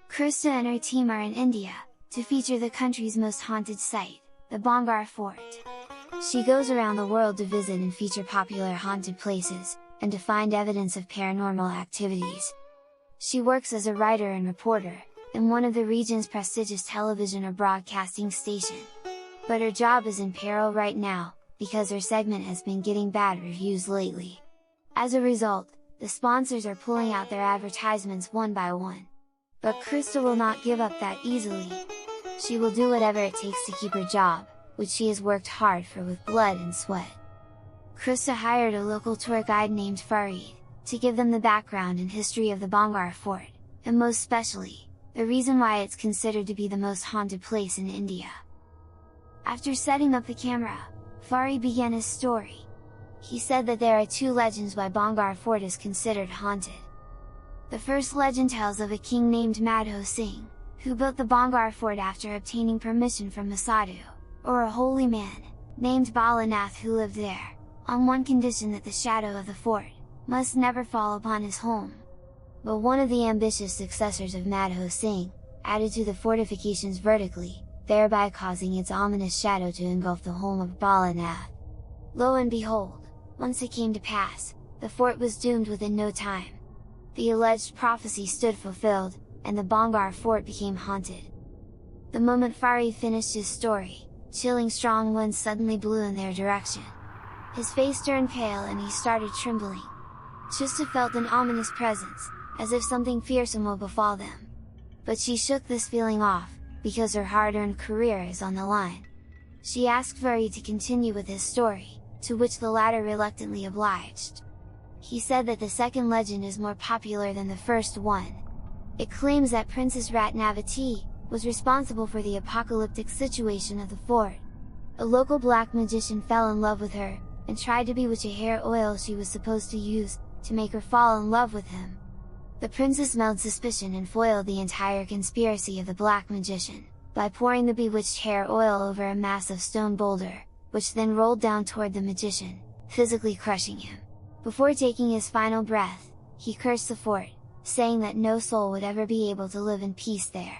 Krista and her team are in India, to feature the country's most haunted site, the Bangar Fort. She goes around the world to visit and feature popular haunted places, and to find evidence of paranormal activities. She works as a writer and reporter, in one of the region's prestigious television or broadcasting station. But her job is in peril right now, because her segment has been getting bad reviews lately. As a result, the sponsors are pulling out their advertisements one by one. But Krista will not give up that easily. She will do whatever it takes to keep her job, which she has worked hard for with blood and sweat. Krista hired a local tour guide named Farid, to give them the background and history of the Bangar Fort, and most especially, the reason why it's considered to be the most haunted place in India. After setting up the camera, Farid began his story. He said that there are two legends why Bangar Fort is considered haunted. The first legend tells of a king named Madho Singh, who built the Bangar Fort after obtaining permission from a sadhu, or a holy man, named Balanath, who lived there, on one condition that the shadow of the fort must never fall upon his home. But one of the ambitious successors of Madho Singh added to the fortifications vertically, thereby causing its ominous shadow to engulf the home of Balanath. Lo and behold, once it came to pass, the fort was doomed within no time. The alleged prophecy stood fulfilled, and the Bangar Fort became haunted. The moment Farid finished his story, chilling strong winds suddenly blew in their direction. His face turned pale and he started trembling. Shista felt an ominous presence, as if something fearsome will befall them. But she shook this feeling off, because her hard-earned career is on the line. She asked Farid to continue with his story, to which the latter reluctantly obliged. He said that the second legend is more popular than the first one. It claims that Princess Ratnavati was responsible for the apocalyptic situation of the fort. A local black magician fell in love with her, and tried to bewitch a hair oil she was supposed to use, to make her fall in love with him. The princess smelled suspicion and foiled the entire conspiracy of the black magician, by pouring the bewitched hair oil over a massive stone boulder, which then rolled down toward the magician, physically crushing him. Before taking his final breath, he cursed the fort, saying that no soul would ever be able to live in peace there.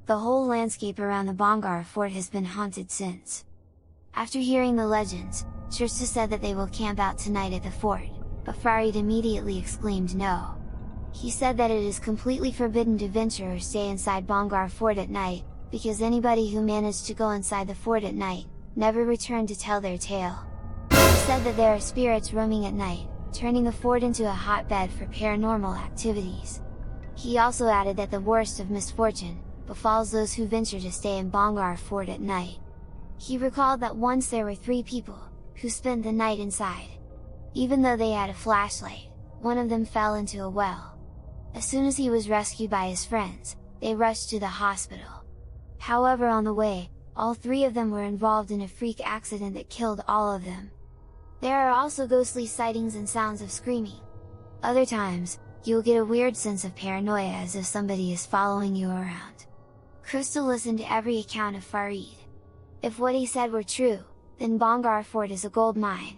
The whole landscape around the Bangar Fort has been haunted since. After hearing the legends, Shista said that they will camp out tonight at the fort, but Farid immediately exclaimed no. He said that it is completely forbidden to venture or stay inside Bangar Fort at night, because anybody who managed to go inside the fort at night, never returned to tell their tale. He said that there are spirits roaming at night, turning the fort into a hotbed for paranormal activities. He also added that the worst of misfortune befalls those who venture to stay in Bangar Fort at night. He recalled that once there were 3 people, who spent the night inside. Even though they had a flashlight, one of them fell into a well. As soon as he was rescued by his friends, they rushed to the hospital. However, on the way, all 3 of them were involved in a freak accident that killed all of them. There are also ghostly sightings and sounds of screaming. Other times, you'll get a weird sense of paranoia as if somebody is following you around. Krista listened to every account of Farid. If what he said were true, then Bangar Fort is a gold mine.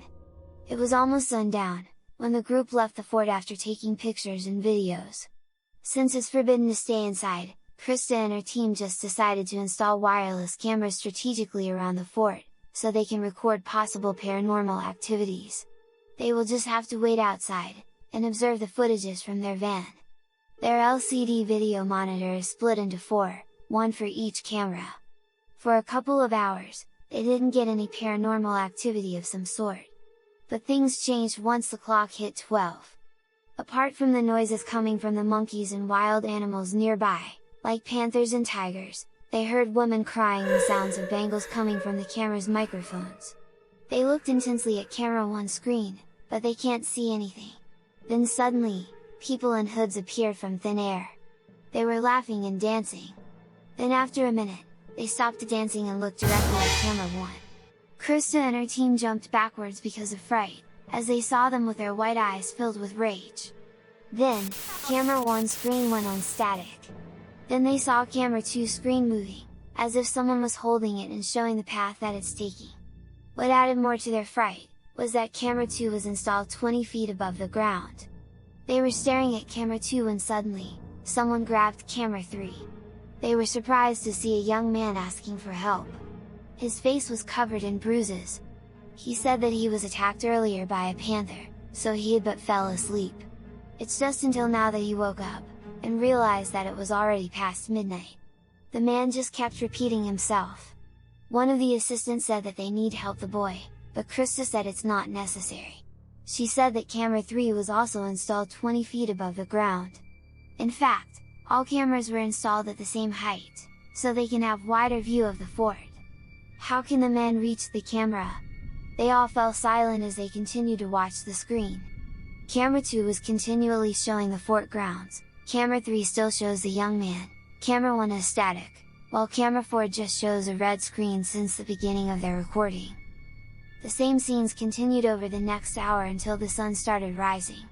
It was almost sundown, when the group left the fort after taking pictures and videos. Since it's forbidden to stay inside, Krista and her team just decided to install wireless cameras strategically around the fort, so they can record possible paranormal activities. They will just have to wait outside, and observe the footages from their van. Their LCD video monitor is split into 4, one for each camera. For a couple of hours, they didn't get any paranormal activity of some sort. But things changed once the clock hit 12. Apart from the noises coming from the monkeys and wild animals nearby, like panthers and tigers, they heard women crying and sounds of bangles coming from the camera's microphones. They looked intensely at camera 1's screen, but they can't see anything. Then suddenly, people in hoods appeared from thin air. They were laughing and dancing. Then after a minute, they stopped dancing and looked directly at camera 1. Krista and her team jumped backwards because of fright, as they saw them with their white eyes filled with rage. Then, camera 1's screen went on static. Then they saw camera 2's screen moving, as if someone was holding it and showing the path that it's taking. What added more to their fright, was that camera 2 was installed 20 feet above the ground. They were staring at camera 2 when suddenly, someone grabbed camera 3. They were surprised to see a young man asking for help. His face was covered in bruises. He said that he was attacked earlier by a panther, so he had but fell asleep. It's just until now that he woke up, and realized that it was already past midnight. The man just kept repeating himself. One of the assistants said that they need help the boy, but Krista said it's not necessary. She said that camera 3 was also installed 20 feet above the ground. In fact, all cameras were installed at the same height, so they can have wider view of the fort. How can the men reach the camera? They all fell silent as they continued to watch the screen. Camera 2 was continually showing the fort grounds, camera 3 still shows the young man, camera 1 is static, while camera 4 just shows a red screen since the beginning of their recording. The same scenes continued over the next hour until the sun started rising.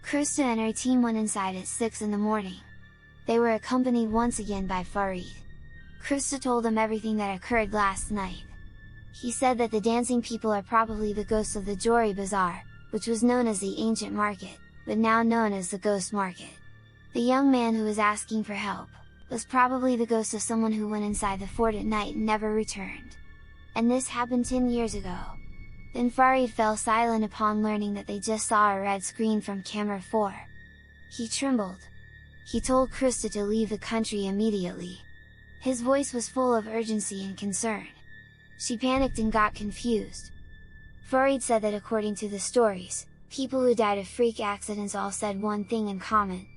Krista and her team went inside at 6 in the morning. They were accompanied once again by Farid. Krista told them everything that occurred last night. He said that the dancing people are probably the ghosts of the Johri Bazaar, which was known as the Ancient Market, but now known as the Ghost Market. The young man who was asking for help, was probably the ghost of someone who went inside the fort at night and never returned. And this happened 10 years ago. Then Farid fell silent upon learning that they just saw a red screen from camera 4. He trembled. He told Krista to leave the country immediately. His voice was full of urgency and concern. She panicked and got confused. Farid said that according to the stories, people who died of freak accidents all said one thing in common.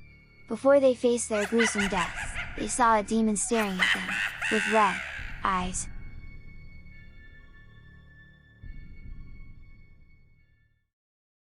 Before they faced their gruesome deaths, they saw a demon staring at them, with red eyes,